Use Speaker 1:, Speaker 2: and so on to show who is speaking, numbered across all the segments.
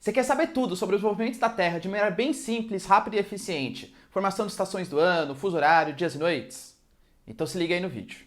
Speaker 1: Você quer saber tudo sobre os movimentos da Terra de maneira bem simples, rápida e eficiente? Formação de estações do ano, fuso horário, dias e noites? Então se liga aí no vídeo.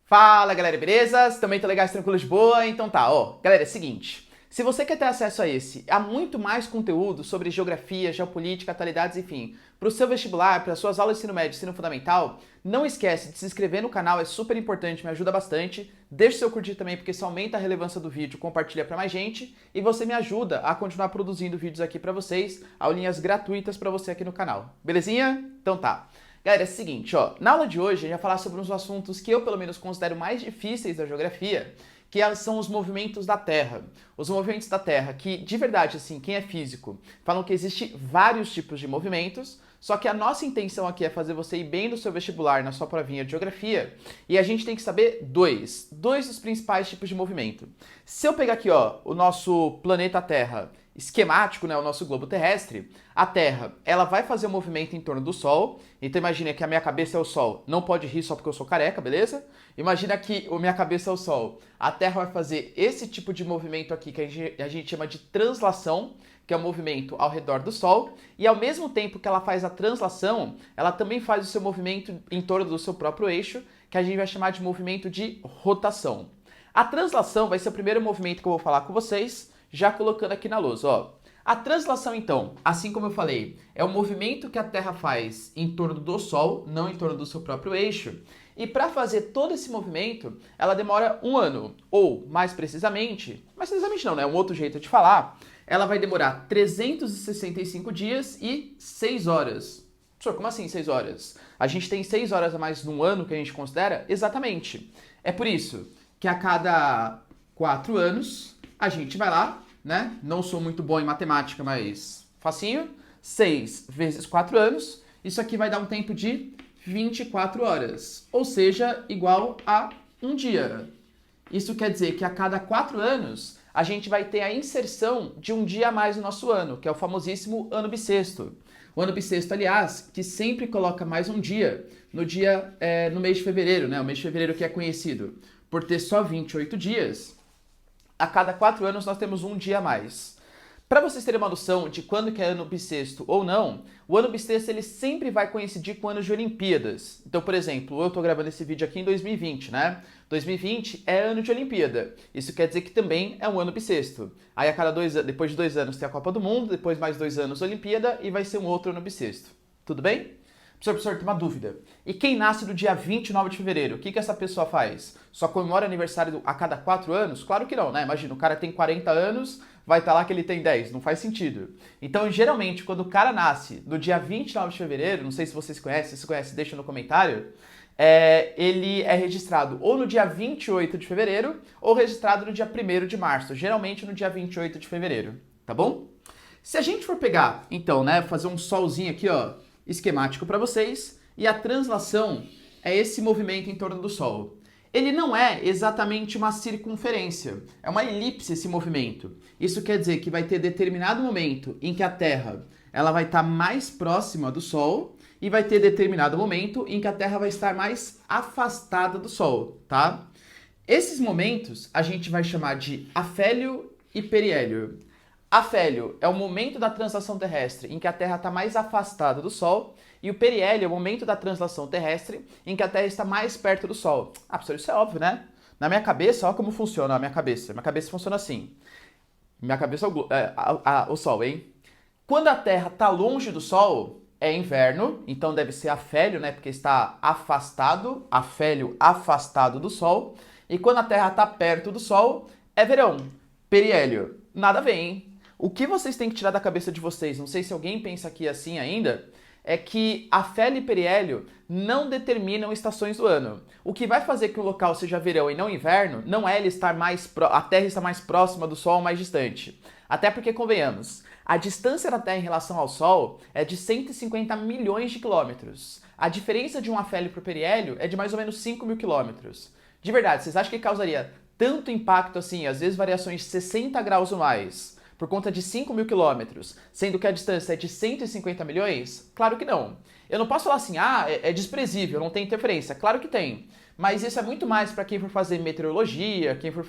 Speaker 1: Fala galera, beleza? Também tô legais, tranquilos, de boa? Então tá, ó. Galera, é o seguinte. Se você quer ter acesso a esse, a muito mais conteúdo sobre geografia, geopolítica, atualidades, enfim, para o seu vestibular, para as suas aulas de ensino médio e ensino fundamental, não esquece de se inscrever no canal, é super importante, me ajuda bastante. Deixa o seu curtir também, porque isso aumenta a relevância do vídeo, compartilha para mais gente e você me ajuda a continuar produzindo vídeos aqui para vocês, aulinhas gratuitas para você aqui no canal. Belezinha? Então tá. Galera, é o seguinte, ó, na aula de hoje a gente vai falar sobre uns assuntos que eu pelo menos considero mais difíceis da geografia, que são os movimentos da Terra. Os movimentos da Terra, que de verdade, assim, quem é físico, falam que existe vários tipos de movimentos, só que a nossa intenção aqui é fazer você ir bem no seu vestibular, na sua provinha de geografia, e a gente tem que saber dois dos principais tipos de movimento. Se eu pegar aqui, ó, o nosso planeta Terra, esquemático, né, o nosso globo terrestre, a Terra, ela vai fazer um movimento em torno do Sol. Então imagina que a minha cabeça é o Sol. Não pode rir só porque eu sou careca, beleza? Imagina que a minha cabeça é o Sol. A Terra vai fazer esse tipo de movimento aqui que a gente chama de translação, que é o movimento ao redor do Sol. E ao mesmo tempo que ela faz a translação, ela também faz o seu movimento em torno do seu próprio eixo, que a gente vai chamar de movimento de rotação. A translação vai ser o primeiro movimento que eu vou falar com vocês, já colocando aqui na lousa, ó. A translação, então, assim como eu falei, é o movimento que a Terra faz em torno do Sol, não em torno do seu próprio eixo. E para fazer todo esse movimento, ela demora um ano, ou mais precisamente não, né? Um outro jeito de falar, ela vai demorar 365 dias e 6 horas. Professor, como assim 6 horas? A gente tem 6 horas a mais num ano que a gente considera? Exatamente. É por isso que a cada 4 anos a gente vai lá, né? Não sou muito bom em matemática, mas facinho. 6 vezes 4 anos. Isso aqui vai dar um tempo de 24 horas. Ou seja, igual a um dia. Isso quer dizer que a cada 4 anos a gente vai ter a inserção de um dia a mais no nosso ano, que é o famosíssimo ano bissexto. O ano bissexto, aliás, que sempre coloca mais um dia no mês de fevereiro, né? O mês de fevereiro que é conhecido por ter só 28 dias. A cada 4 anos nós temos um dia a mais. Para vocês terem uma noção de quando que é ano bissexto ou não, o ano bissexto ele sempre vai coincidir com anos de Olimpíadas. Então, por exemplo, eu estou gravando esse vídeo aqui em 2020, né? 2020 é ano de Olimpíada. Isso quer dizer que também é um ano bissexto. Aí depois de 2 anos tem a Copa do Mundo, depois mais 2 anos Olimpíada e vai ser um outro ano bissexto. Tudo bem? Professor, tem uma dúvida. E quem nasce no dia 29 de fevereiro, o que essa pessoa faz? Só comemora aniversário a cada 4 anos? Claro que não, né? Imagina, o cara tem 40 anos, vai estar lá que ele tem 10. Não faz sentido. Então, geralmente, quando o cara nasce no dia 29 de fevereiro, não sei se vocês conhecem, se conhecem, deixa no comentário, ele é registrado ou no dia 28 de fevereiro ou registrado no dia 1º de março. Geralmente no dia 28 de fevereiro, tá bom? Se a gente for pegar, então, né, fazer um solzinho aqui, ó, esquemático para vocês, e a translação é esse movimento em torno do Sol. Ele não é exatamente uma circunferência, é uma elipse esse movimento. Isso quer dizer que vai ter determinado momento em que a Terra ela vai estar mais próxima do Sol e vai ter determinado momento em que a Terra vai estar mais afastada do Sol, tá? Esses momentos a gente vai chamar de afélio e periélio. Afélio é o momento da translação terrestre em que a Terra está mais afastada do Sol, e o periélio é o momento da translação terrestre em que a Terra está mais perto do Sol. Ah, professor, isso é óbvio, né? Na minha cabeça, olha como funciona a minha cabeça. Minha cabeça funciona assim. Minha cabeça é o Sol, hein? Quando a Terra está longe do Sol, é inverno, então deve ser afélio, né? Porque está afastado, afélio afastado do Sol. E quando a Terra está perto do Sol, é verão, periélio. Nada a ver, hein? O que vocês têm que tirar da cabeça de vocês, não sei se alguém pensa aqui assim ainda, é que afélio e periélio não determinam estações do ano. O que vai fazer que o local seja verão e não inverno não é a Terra estar mais próxima do Sol ou mais distante. Até porque, convenhamos, a distância da Terra em relação ao Sol é de 150 milhões de quilômetros. A diferença de um afélio para o periélio é de mais ou menos 5 mil quilômetros. De verdade, vocês acham que causaria tanto impacto assim, às vezes variações de 60 graus ou mais, por conta de 5 mil quilômetros, sendo que a distância é de 150 milhões? Claro que não. Eu não posso falar assim, é desprezível, não tem interferência. Claro que tem. Mas isso é muito mais para quem for fazer meteorologia, quem for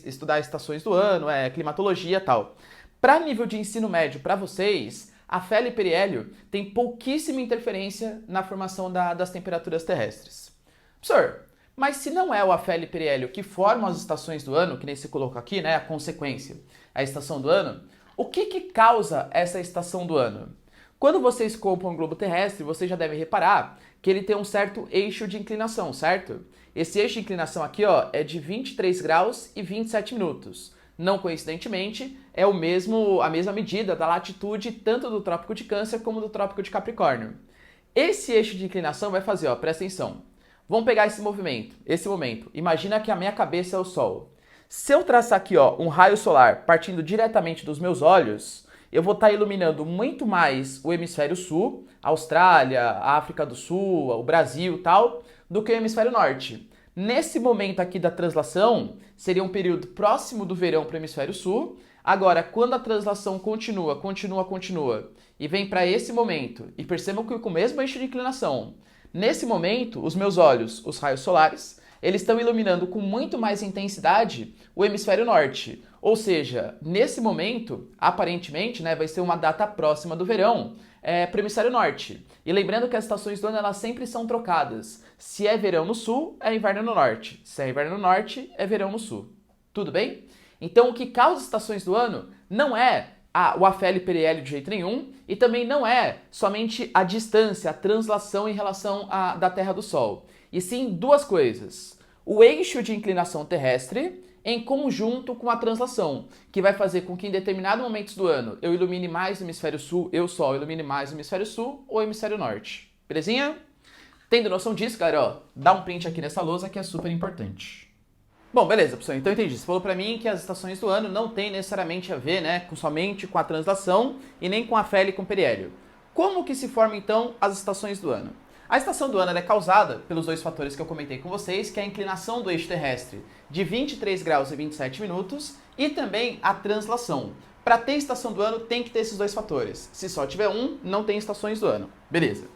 Speaker 1: estudar estações do ano, climatologia e tal. Para nível de ensino médio, para vocês, a Fela e periélio tem pouquíssima interferência na formação das temperaturas terrestres. Professor, mas se não é o afélio e periélio que formam as estações do ano, que nem se colocou aqui, né, a consequência, a estação do ano, o que causa essa estação do ano? Quando vocês compram um globo terrestre, vocês já devem reparar que ele tem um certo eixo de inclinação, certo? Esse eixo de inclinação aqui, ó, é de 23 graus e 27 minutos. Não coincidentemente, é a mesma medida da latitude tanto do Trópico de Câncer como do Trópico de Capricórnio. Esse eixo de inclinação vai fazer, ó, presta atenção. Vamos pegar esse momento. Imagina que a minha cabeça é o Sol. Se eu traçar aqui, ó, um raio solar partindo diretamente dos meus olhos, eu vou estar iluminando muito mais o hemisfério sul, a Austrália, a África do Sul, o Brasil e tal, do que o hemisfério norte. Nesse momento aqui da translação, seria um período próximo do verão para o hemisfério sul. Agora, quando a translação continua e vem para esse momento, e percebam que com o mesmo eixo de inclinação, nesse momento, os meus olhos, os raios solares, eles estão iluminando com muito mais intensidade o hemisfério norte. Ou seja, nesse momento, aparentemente, né, vai ser uma data próxima do verão para o hemisfério norte. E lembrando que as estações do ano elas sempre são trocadas. Se é verão no sul, é inverno no norte. Se é inverno no norte, é verão no sul. Tudo bem? Então, o que causa as estações do ano não é o afélio e periélio de jeito nenhum, e também não é somente a distância, a translação em relação da Terra do Sol. E sim duas coisas. O eixo de inclinação terrestre em conjunto com a translação, que vai fazer com que em determinados momentos do ano eu ilumine mais o hemisfério sul, Sol ilumine mais o hemisfério sul ou o hemisfério norte. Belezinha? Tendo noção disso, galera, ó, dá um print aqui nessa lousa que é super importante. Bom, beleza, pessoal, então entendi. Você falou pra mim que as estações do ano não tem necessariamente a ver, né, somente com a translação e nem com a afélio e com o periélio. Como que se formam, então, as estações do ano? A estação do ano é causada pelos dois fatores que eu comentei com vocês, que é a inclinação do eixo terrestre de 23 graus e 27 minutos e também a translação. Para ter estação do ano, tem que ter esses dois fatores. Se só tiver um, não tem estações do ano. Beleza.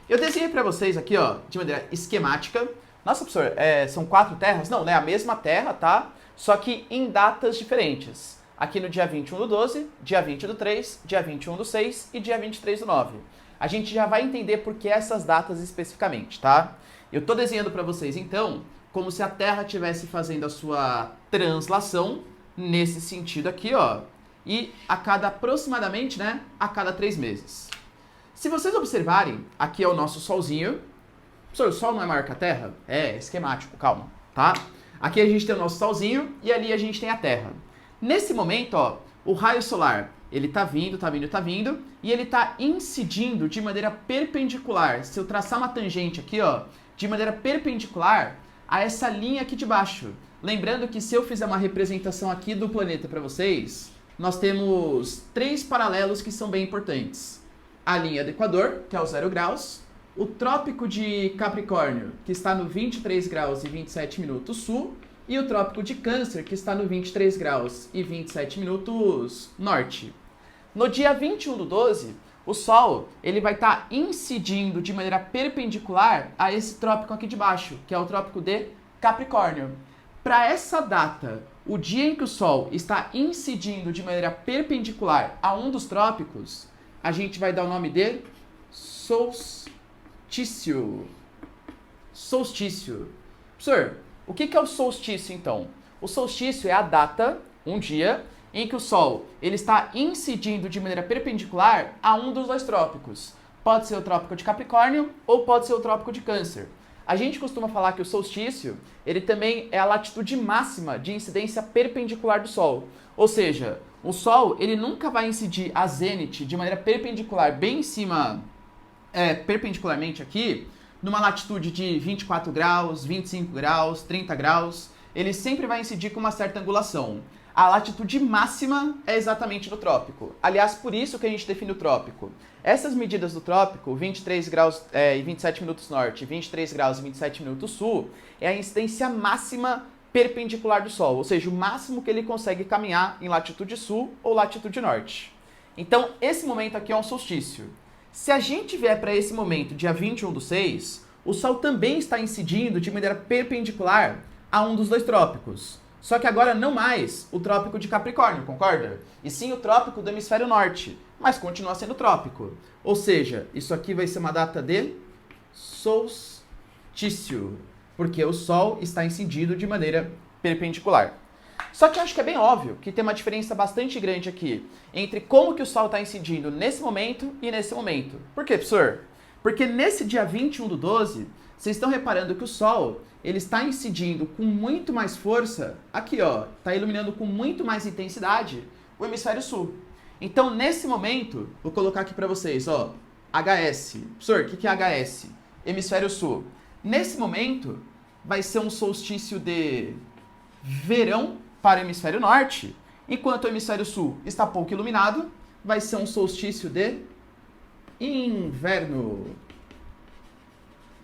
Speaker 1: Eu desenhei para vocês aqui, ó, de maneira esquemática. Nossa, professor, são 4 terras? Não, né? A mesma terra, tá? Só que em datas diferentes. Aqui no dia 21 do 12, dia 20 do 3, dia 21 do 6 e dia 23 do 9. A gente já vai entender por que essas datas especificamente, tá? Eu tô desenhando para vocês, então, como se a Terra estivesse fazendo a sua translação nesse sentido aqui, ó. E aproximadamente, né, a cada 3 meses. Se vocês observarem, aqui é o nosso Solzinho. Professor, o Sol não é maior que a Terra? É esquemático, calma, tá? Aqui a gente tem o nosso Solzinho e ali a gente tem a Terra. Nesse momento, ó, o raio solar, ele tá vindo, e ele tá incidindo de maneira perpendicular. Se eu traçar uma tangente aqui, ó, de maneira perpendicular a essa linha aqui de baixo. Lembrando que se eu fizer uma representação aqui do planeta para vocês, nós temos 3 paralelos que são bem importantes. A linha do Equador, que é o 0 graus, o Trópico de Capricórnio, que está no 23 graus e 27 minutos sul, e o Trópico de Câncer, que está no 23 graus e 27 minutos norte. No dia 21 do 12, o Sol ele vai estar incidindo de maneira perpendicular a esse trópico aqui de baixo, que é o Trópico de Capricórnio. Para essa data, o dia em que o Sol está incidindo de maneira perpendicular a um dos trópicos, a gente vai dar o nome de solstício. Solstício. Professor, o que é o solstício, então? O solstício é a data, um dia, em que o Sol ele está incidindo de maneira perpendicular a um dos 2 trópicos. Pode ser o Trópico de Capricórnio ou pode ser o Trópico de Câncer. A gente costuma falar que o solstício ele também é a latitude máxima de incidência perpendicular do Sol. Ou seja, o Sol ele nunca vai incidir a zênite de maneira perpendicular, bem em cima, perpendicularmente aqui, numa latitude de 24 graus, 25 graus, 30 graus. Ele sempre vai incidir com uma certa angulação. A latitude máxima é exatamente no trópico. Aliás, por isso que a gente define o trópico. Essas medidas do trópico, 23 graus e 27 minutos norte, 23 graus e 27 minutos sul, é a incidência máxima perpendicular do Sol, ou seja, o máximo que ele consegue caminhar em latitude sul ou latitude norte. Então, esse momento aqui é um solstício. Se a gente vier para esse momento, dia 21/6, o Sol também está incidindo de maneira perpendicular a um dos dois trópicos. Só que agora não mais o trópico de Capricórnio, concorda? E sim o trópico do hemisfério norte, mas continua sendo trópico. Ou seja, isso aqui vai ser uma data de solstício, porque o Sol está incidindo de maneira perpendicular. Só que eu acho que é bem óbvio que tem uma diferença bastante grande aqui entre como que o Sol está incidindo nesse momento e nesse momento. Por quê, professor? Porque nesse dia 21/12, vocês estão reparando que o Sol ele está incidindo com muito mais força, aqui ó, está iluminando com muito mais intensidade o hemisfério sul. Então, nesse momento, vou colocar aqui para vocês, ó, HS. Professor, o que é HS? Hemisfério sul. Nesse momento, vai ser um solstício de verão para o hemisfério norte, enquanto o hemisfério sul está pouco iluminado, vai ser um solstício de inverno.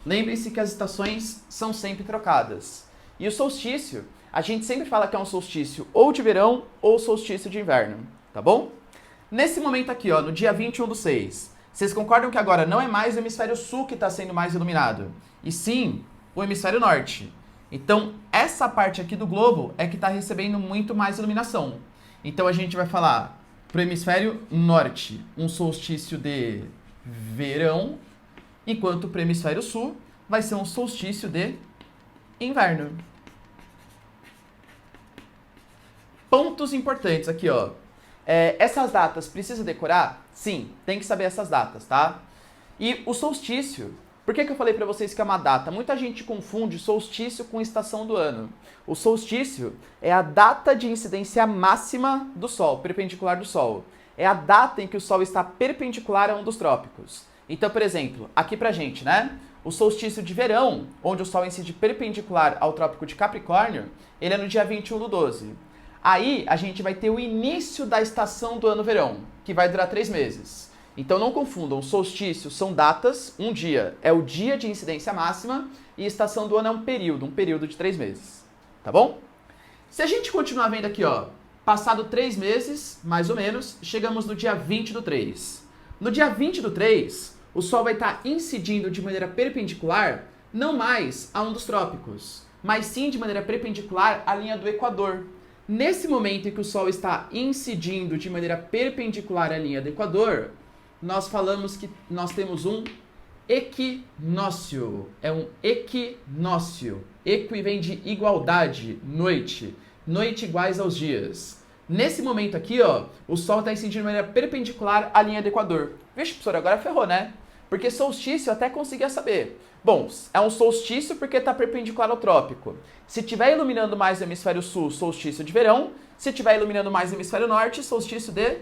Speaker 1: Lembre-se que as estações são sempre trocadas. E o solstício, a gente sempre fala que é um solstício ou de verão ou solstício de inverno, tá bom? Nesse momento aqui, ó, no dia 21/6, vocês concordam que agora não é mais o hemisfério sul que está sendo mais iluminado, e sim o hemisfério norte. Então, essa parte aqui do globo é que está recebendo muito mais iluminação. Então, a gente vai falar para o hemisfério norte um solstício de verão, enquanto para o hemisfério sul vai ser um solstício de inverno. Pontos importantes aqui, ó. Essas datas precisa decorar? Sim, tem que saber essas datas, tá? E o solstício, por que eu falei para vocês que é uma data? Muita gente confunde solstício com estação do ano. O solstício é a data de incidência máxima do Sol, perpendicular do Sol. É a data em que o Sol está perpendicular a um dos trópicos. Então, por exemplo, aqui pra gente, né? O solstício de verão, onde o Sol incide perpendicular ao trópico de Capricórnio, ele é no dia 21/12. Aí, a gente vai ter o início da estação do ano verão, que vai durar 3 meses. Então, não confundam, solstício são datas, um dia é o dia de incidência máxima, e estação do ano é um período de 3 meses. Tá bom? Se a gente continuar vendo aqui, ó, passado 3 meses, mais ou menos, chegamos no dia 20/3. No dia 20/3, o Sol vai estar incidindo de maneira perpendicular, não mais a um dos trópicos, mas sim de maneira perpendicular à linha do Equador. Nesse momento em que o Sol está incidindo de maneira perpendicular à linha do Equador, nós falamos que nós temos um equinócio. É um equinócio. Equi vem de igualdade, noite. Noite iguais aos dias. Nesse momento aqui, ó, o Sol está incidindo de maneira perpendicular à linha do Equador. Vixe, professor, agora ferrou, né? Porque solstício eu até conseguia saber. Bom, é um solstício porque está perpendicular ao trópico. Se estiver iluminando mais o hemisfério sul, solstício de verão. Se estiver iluminando mais o hemisfério norte, solstício de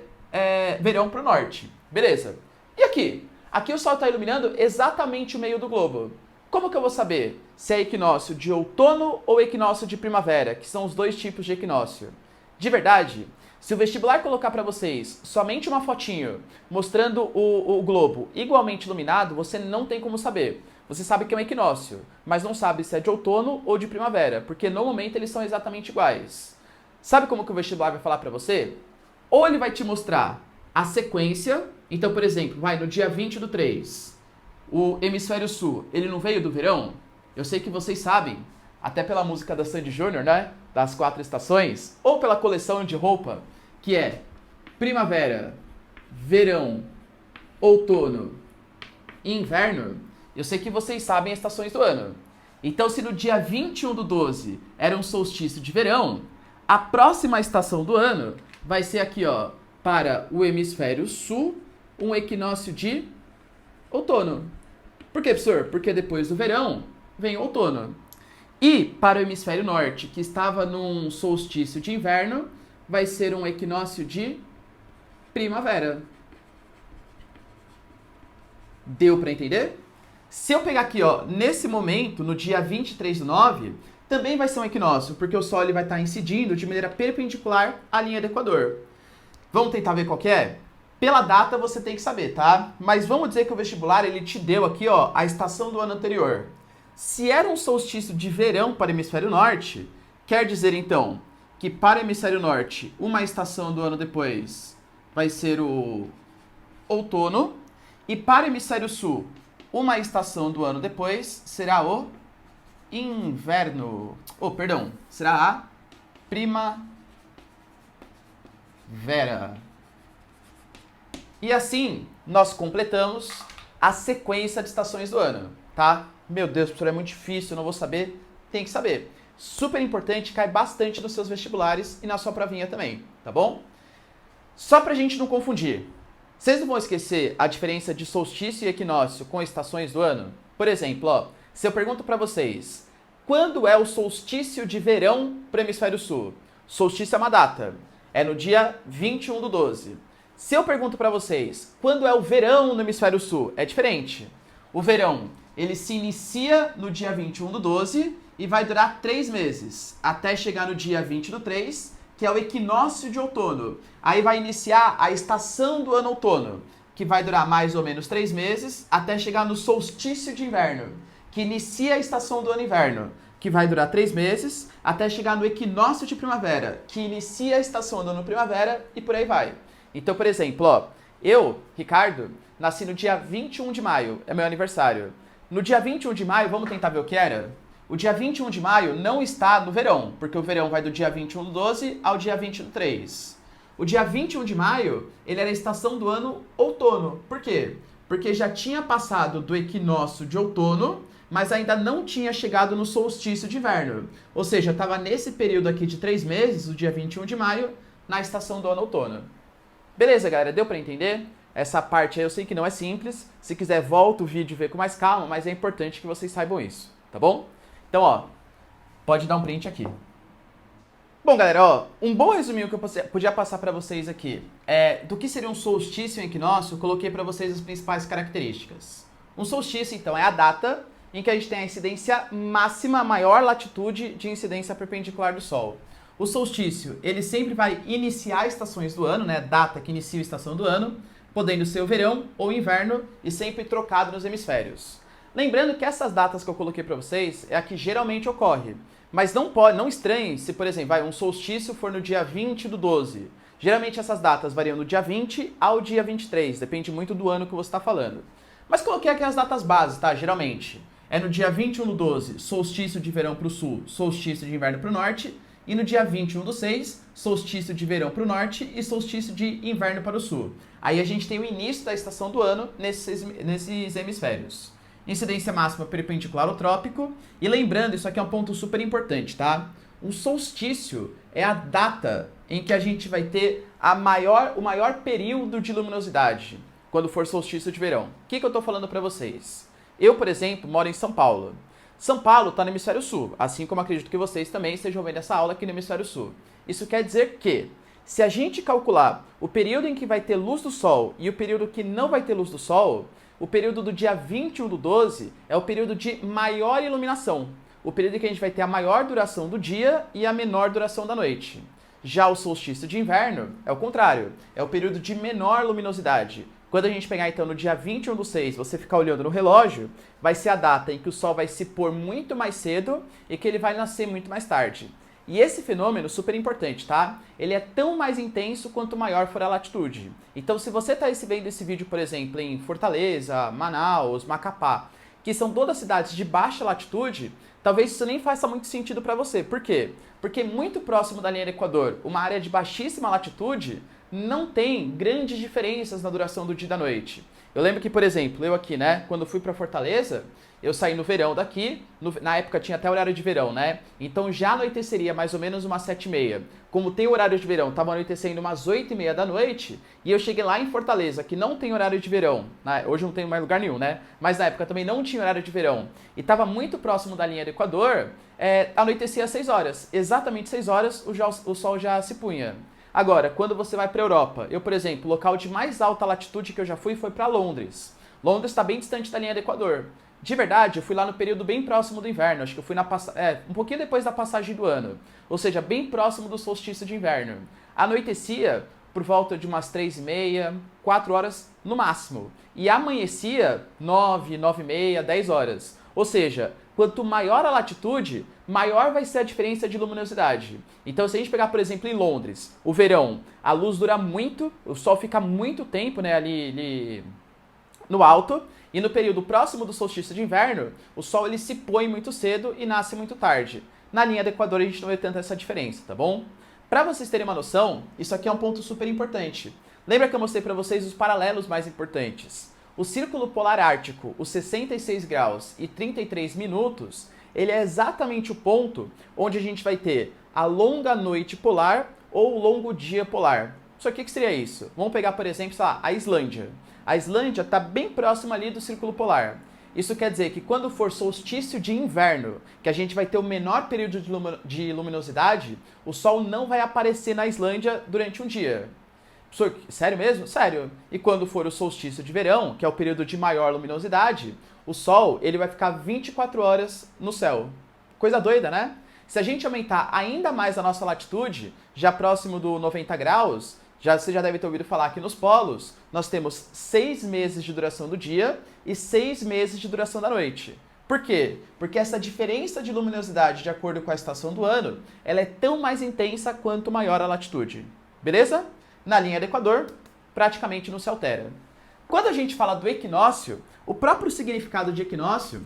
Speaker 1: verão para o norte. Beleza. E aqui? Aqui o Sol está iluminando exatamente o meio do globo. Como que eu vou saber se é equinócio de outono ou equinócio de primavera, que são os dois tipos de equinócio? De verdade, se o vestibular colocar para vocês somente uma fotinho mostrando o globo igualmente iluminado, você não tem como saber. Você sabe que é um equinócio, mas não sabe se é de outono ou de primavera, porque no momento eles são exatamente iguais. Sabe como que o vestibular vai falar para você? Ou ele vai te mostrar a sequência, então, por exemplo, vai no dia 20/3, o hemisfério sul, ele não veio do verão? Eu sei que vocês sabem, até pela música da Sandy Júnior, né? Das 4 estações, ou pela coleção de roupa, que é primavera, verão, outono e inverno. Eu sei que vocês sabem as estações do ano. Então, se no dia 21/12 era um solstício de verão, a próxima estação do ano vai ser aqui, ó, para o hemisfério sul, um equinócio de outono. Por quê, professor? Porque depois do verão vem o outono. E para o hemisfério norte, que estava num solstício de inverno, vai ser um equinócio de primavera. Deu para entender? Se eu pegar aqui, ó, nesse momento, no dia 23/9, também vai ser um equinócio, porque o Sol ele vai estar incidindo de maneira perpendicular à linha do Equador. Vamos tentar ver qual que é? Pela data você tem que saber, tá? Mas vamos dizer que o vestibular ele te deu aqui, ó, a estação do ano anterior. Se era um solstício de verão para o hemisfério norte, Quer dizer, então, que para o hemisfério norte, uma estação do ano depois vai ser o outono, e para o hemisfério sul, uma estação do ano depois será o inverno. Perdão, será a primavera. E assim, nós completamos a sequência de estações do ano, tá? Meu Deus, professor, é muito difícil, eu não vou saber. Tem que saber. Super importante, cai bastante nos seus vestibulares e na sua provinha também, tá bom? Só pra gente não confundir. Vocês não vão esquecer a diferença de solstício e equinócio com estações do ano? Por exemplo, ó, se eu pergunto pra vocês, quando é o solstício de verão pro hemisfério sul? Solstício é uma data, é no dia 21/12. Se eu pergunto pra vocês, quando é o verão no hemisfério sul? É diferente. O verão, ele se inicia no dia 21/12 e vai durar 3 meses, até chegar no dia 20/3, que é o equinócio de outono. Aí vai iniciar a estação do ano outono, que vai durar mais ou menos 3 meses, até chegar no solstício de inverno, que inicia a estação do ano inverno, que vai durar 3 meses, até chegar no equinócio de primavera, que inicia a estação do ano primavera e por aí vai. Então, por exemplo, ó, eu, Ricardo, nasci no dia 21 de maio, é meu aniversário. No dia 21 de maio, vamos tentar ver o que era? O dia 21 de maio não está no verão, porque o verão vai do dia 21/12 ao dia 20/3. O dia 21 de maio, ele era a estação do ano outono. Por quê? Porque já tinha passado do equinócio de outono, mas ainda não tinha chegado no solstício de inverno. Ou seja, estava nesse período aqui de 3 meses, o dia 21 de maio, na estação do ano outono. Beleza, galera? Deu pra entender? Essa parte aí eu sei que não é simples. Se quiser, volta o vídeo e vê com mais calma, mas é importante que vocês saibam isso, tá bom? Então, ó, pode dar um print aqui. Bom, galera, ó, um bom resuminho que eu podia passar pra vocês aqui do que seria um solstício e um equinócio, eu coloquei pra vocês as principais características. Um solstício, então, é a data em que a gente tem a incidência máxima, a maior latitude de incidência perpendicular do Sol. O solstício, ele sempre vai iniciar estações do ano, né? Data que inicia a estação do ano, podendo ser o verão ou o inverno e sempre trocado nos hemisférios. Lembrando que essas datas que eu coloquei para vocês é a que geralmente ocorre. Mas não estranhe se, por exemplo, um solstício for no dia 20/12. Geralmente essas datas variam do dia 20 ao dia 23, depende muito do ano que você está falando. Mas coloquei aqui as datas bases, tá? Geralmente é no dia 21/12, solstício de verão para o sul, solstício de inverno para o norte. E no dia 21/6, solstício de verão para o norte e solstício de inverno para o sul. Aí a gente tem o início da estação do ano nesses hemisférios. Incidência máxima perpendicular ao trópico. E lembrando, isso aqui é um ponto super importante, tá? O solstício é a data em que a gente vai ter o maior período de luminosidade, quando for solstício de verão. O que eu estou falando para vocês? Eu, por exemplo, moro em São Paulo. São Paulo está no hemisfério sul, assim como acredito que vocês também estejam vendo essa aula aqui no hemisfério sul. Isso quer dizer que, se a gente calcular o período em que vai ter luz do sol e o período que não vai ter luz do sol, o período do dia 21/12 é o período de maior iluminação, o período em que a gente vai ter a maior duração do dia e a menor duração da noite. Já o solstício de inverno é o contrário, é o período de menor luminosidade. Quando a gente pegar então no dia 21/6, você ficar olhando no relógio, vai ser a data em que o sol vai se pôr muito mais cedo e que ele vai nascer muito mais tarde. E esse fenômeno, super importante, tá? Ele é tão mais intenso quanto maior for a latitude. Então, se você está vendo esse vídeo, por exemplo, em Fortaleza, Manaus, Macapá, que são todas cidades de baixa latitude, talvez isso nem faça muito sentido para você. Por quê? Porque muito próximo da linha do Equador, uma área de baixíssima latitude, não tem grandes diferenças na duração do dia e da noite. Eu lembro que, por exemplo, eu aqui, né, quando fui para Fortaleza, eu saí no verão daqui, na época tinha até horário de verão, né? Então já anoiteceria mais ou menos umas 7h30. Como tem horário de verão, estava anoitecendo umas 8h30 da noite, e eu cheguei lá em Fortaleza, que não tem horário de verão, né? Hoje não tem mais lugar nenhum, né? Mas na época também não tinha horário de verão, e estava muito próximo da linha do Equador, anoitecia às 6 horas. Exatamente 6 horas o sol já se punha. Agora, quando você vai para a Europa, eu, por exemplo, o local de mais alta latitude que eu já fui foi para Londres. Londres está bem distante da linha do Equador. De verdade, eu fui lá no período bem próximo do inverno, acho que eu fui um pouquinho depois da passagem do ano, ou seja, bem próximo do solstício de inverno. Anoitecia por volta de umas 3h30, 4 horas no máximo, e amanhecia 9, 9h30, 10 horas. Ou seja, quanto maior a latitude, maior vai ser a diferença de luminosidade. Então, se a gente pegar, por exemplo, em Londres, o verão, a luz dura muito, o sol fica muito tempo, né, ali no alto, e no período próximo do solstício de inverno, o sol ele se põe muito cedo e nasce muito tarde. Na linha do Equador a gente não vê tanta essa diferença, tá bom? Para vocês terem uma noção, isso aqui é um ponto super importante. Lembra que eu mostrei para vocês os paralelos mais importantes? O Círculo Polar Ártico, os 66 graus e 33 minutos, ele é exatamente o ponto onde a gente vai ter a longa noite polar ou o longo dia polar. Só que o que seria isso? Vamos pegar, por exemplo, sei lá, a Islândia. A Islândia está bem próxima ali do Círculo Polar. Isso quer dizer que quando for solstício de inverno, que a gente vai ter o menor período de luminosidade, o Sol não vai aparecer na Islândia durante um dia. Sério mesmo? Sério. E quando for o solstício de verão, que é o período de maior luminosidade, o Sol ele vai ficar 24 horas no céu. Coisa doida, né? Se a gente aumentar ainda mais a nossa latitude, já próximo do 90 graus, você já deve ter ouvido falar que nos polos nós temos 6 meses de duração do dia e 6 meses de duração da noite. Por quê? Porque essa diferença de luminosidade de acordo com a estação do ano, ela é tão mais intensa quanto maior a latitude. Beleza? Na linha do Equador, praticamente não se altera. Quando a gente fala do equinócio, o próprio significado de equinócio,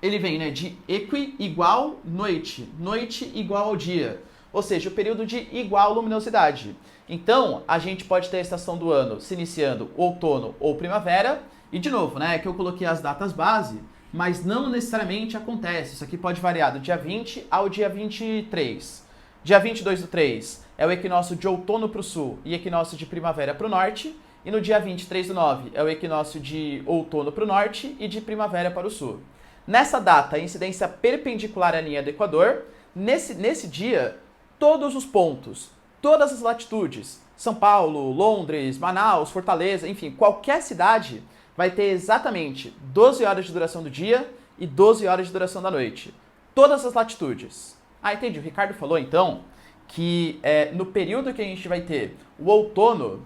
Speaker 1: ele vem, né, de equi igual noite, noite igual ao dia, ou seja, o período de igual luminosidade. Então, a gente pode ter a estação do ano se iniciando outono ou primavera, e de novo, né, que eu coloquei as datas base, mas não necessariamente acontece. Isso aqui pode variar do dia 20 ao dia 23. Dia 22 do 3 é o equinócio de outono para o sul e equinócio de primavera para o norte, e no dia 23 do 9 é o equinócio de outono para o norte e de primavera para o sul. Nessa data, a incidência perpendicular à linha do Equador, nesse dia, todos os pontos, todas as latitudes, São Paulo, Londres, Manaus, Fortaleza, enfim, qualquer cidade vai ter exatamente 12 horas de duração do dia e 12 horas de duração da noite. Todas as latitudes. Ah, entendi. O Ricardo falou, então, que no período que a gente vai ter o outono,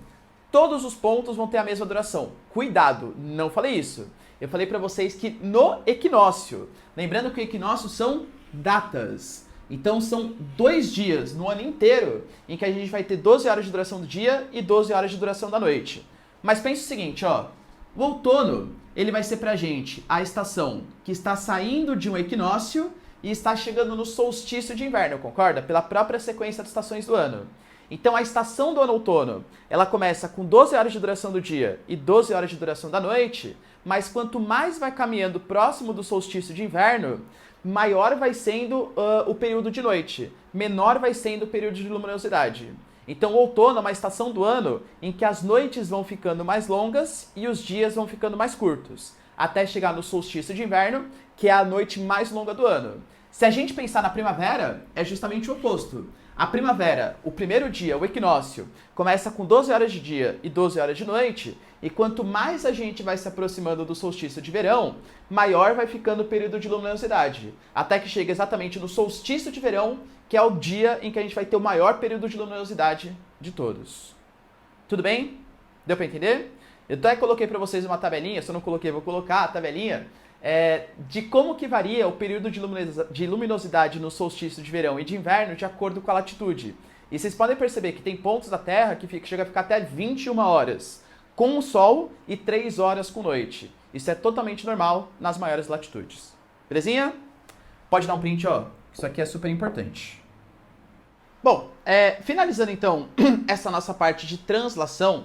Speaker 1: todos os pontos vão ter a mesma duração. Cuidado, não falei isso. Eu falei para vocês que no equinócio, lembrando que o equinócio são datas. Então são 2 dias no ano inteiro em que a gente vai ter 12 horas de duração do dia e 12 horas de duração da noite. Mas pense o seguinte, ó, o outono, ele vai ser pra gente a estação que está saindo de um equinócio e está chegando no solstício de inverno, concorda? Pela própria sequência das estações do ano. Então a estação do ano outono, ela começa com 12 horas de duração do dia e 12 horas de duração da noite, mas quanto mais vai caminhando próximo do solstício de inverno, maior vai sendo o período de noite, menor vai sendo o período de luminosidade. Então o outono é uma estação do ano em que as noites vão ficando mais longas e os dias vão ficando mais curtos, até chegar no solstício de inverno, que é a noite mais longa do ano. Se a gente pensar na primavera, é justamente o oposto. A primavera, o primeiro dia, o equinócio, começa com 12 horas de dia e 12 horas de noite, e quanto mais a gente vai se aproximando do solstício de verão, maior vai ficando o período de luminosidade, até que chega exatamente no solstício de verão, que é o dia em que a gente vai ter o maior período de luminosidade de todos. Tudo bem? Deu para entender? Eu até coloquei para vocês uma tabelinha, se eu não coloquei, vou colocar a tabelinha, de como que varia o período de luminosidade no solstício de verão e de inverno de acordo com a latitude. E vocês podem perceber que tem pontos da Terra que chega a ficar até 21 horas com o sol e 3 horas com noite. Isso é totalmente normal nas maiores latitudes. Belezinha? Pode dar um print, ó. Isso aqui é super importante. Bom, finalizando então essa nossa parte de translação,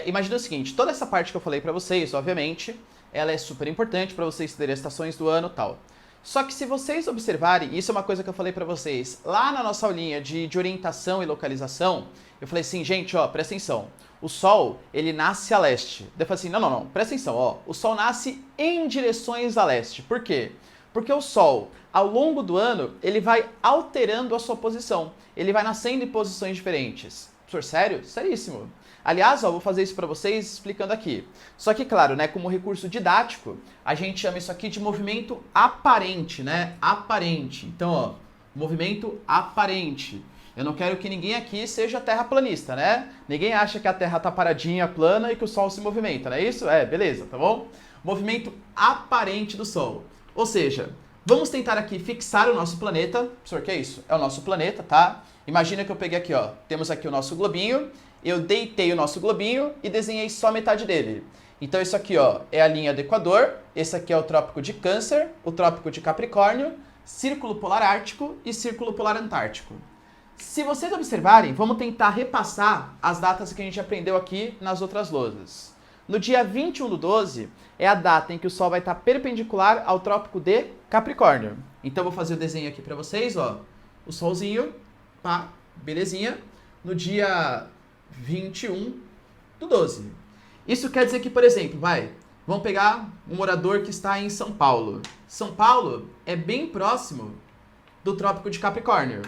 Speaker 1: imagina o seguinte, toda essa parte que eu falei para vocês, obviamente, ela é super importante para vocês terem as estações do ano e tal. Só que se vocês observarem, isso é uma coisa que eu falei para vocês, lá na nossa aulinha de orientação e localização, eu falei assim, gente, ó, presta atenção, o Sol, ele nasce a leste. Daí eu falei assim, não, presta atenção, ó, o Sol nasce em direções a leste. Por quê? Porque o Sol, ao longo do ano, ele vai alterando a sua posição, ele vai nascendo em posições diferentes. Professor, sério? Seríssimo. Aliás, ó, vou fazer isso para vocês explicando aqui. Só que, claro, né, como recurso didático, a gente chama isso aqui de movimento aparente, né? Aparente. Então, ó, movimento aparente. Eu não quero que ninguém aqui seja terraplanista, né? Ninguém acha que a Terra tá paradinha, plana e que o Sol se movimenta, não é isso? Beleza, tá bom? Movimento aparente do Sol. Ou seja, Vamos tentar aqui fixar o nosso planeta. Professor, o que é isso? É o nosso planeta, tá? Imagina que eu peguei aqui, ó, temos aqui o nosso globinho, eu deitei o nosso globinho e desenhei só metade dele. Então isso aqui, ó, é a linha do Equador, esse aqui é o Trópico de Câncer, o Trópico de Capricórnio, Círculo Polar Ártico e Círculo Polar Antártico. Se vocês observarem, vamos tentar repassar as datas que a gente aprendeu aqui nas outras lousas. No dia 21/12 é a data em que o Sol vai estar perpendicular ao Trópico de Capricórnio. Então vou fazer o desenho aqui para vocês, ó. O Solzinho, pá, belezinha, no dia 21/12. Isso quer dizer que, por exemplo, vamos pegar um morador que está em São Paulo. São Paulo é bem próximo do Trópico de Capricórnio.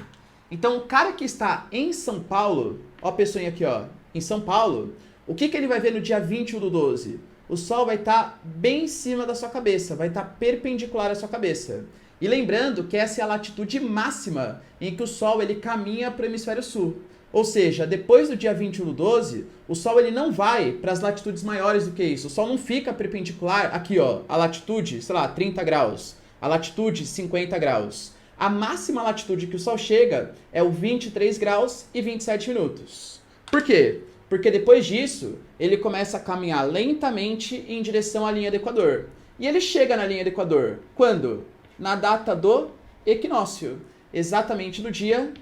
Speaker 1: Então, o cara que está em São Paulo, ó a pessoinha aqui, ó, em São Paulo, o que ele vai ver no dia 21/12? O Sol vai estar bem em cima da sua cabeça, vai estar perpendicular à sua cabeça. E lembrando que essa é a latitude máxima em que o Sol ele caminha para o hemisfério sul. Ou seja, depois do dia 21/12, o Sol ele não vai para as latitudes maiores do que isso. O Sol não fica perpendicular aqui, ó, a latitude, sei lá, 30 graus, a latitude 50 graus. A máxima latitude que o Sol chega é o 23 graus e 27 minutos. Por quê? Porque depois disso, ele começa a caminhar lentamente em direção à linha do Equador. E ele chega na linha do Equador. Quando? Na data do equinócio. Exatamente no dia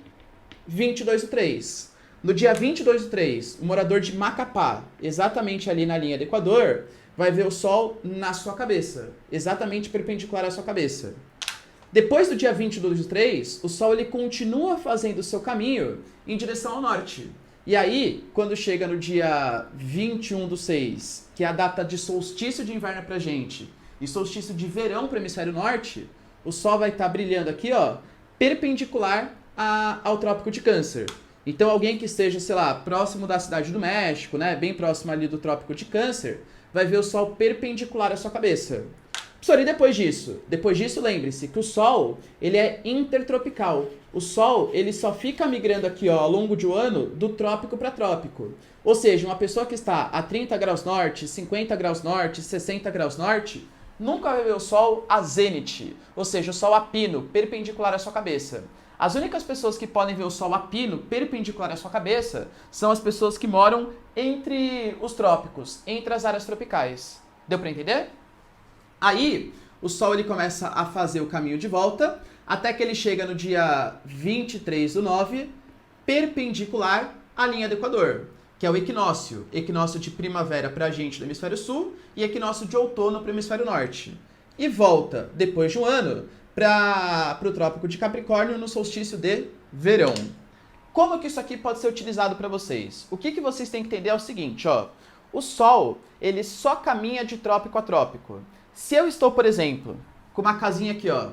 Speaker 1: 22/3. No dia 22/3, o morador de Macapá, exatamente ali na linha do Equador, vai ver o Sol na sua cabeça. Exatamente perpendicular à sua cabeça. Depois do dia 22/3, o Sol ele continua fazendo o seu caminho em direção ao norte. E aí, quando chega no dia 21/6, que é a data de solstício de inverno pra gente, e solstício de verão para o hemisfério norte, o Sol vai estar brilhando aqui, ó, perpendicular ao Trópico de Câncer. Então, alguém que esteja, sei lá, próximo da cidade do México, né, bem próximo ali do Trópico de Câncer, vai ver o Sol perpendicular à sua cabeça. Professor, e depois disso? Depois disso, lembre-se que o Sol, ele é intertropical. O Sol, ele só fica migrando aqui, ó, ao longo de um ano, do trópico para trópico. Ou seja, uma pessoa que está a 30 graus norte, 50 graus norte, 60 graus norte, nunca vai ver o Sol a zênite, ou seja, o Sol a pino, perpendicular à sua cabeça. As únicas pessoas que podem ver o Sol a pino, perpendicular à sua cabeça, são as pessoas que moram entre os trópicos, entre as áreas tropicais. Deu para entender? Aí, o Sol ele começa a fazer o caminho de volta, até que ele chega no dia 23/9, perpendicular à linha do Equador, que é o equinócio. Equinócio de primavera para a gente do hemisfério sul e equinócio de outono para o hemisfério norte. E volta, depois de um ano, para o Trópico de Capricórnio no solstício de verão. Como que isso aqui pode ser utilizado para vocês? O que vocês têm que entender é o seguinte, ó. O Sol, ele só caminha de trópico a trópico. Se eu estou, por exemplo, com uma casinha aqui, ó.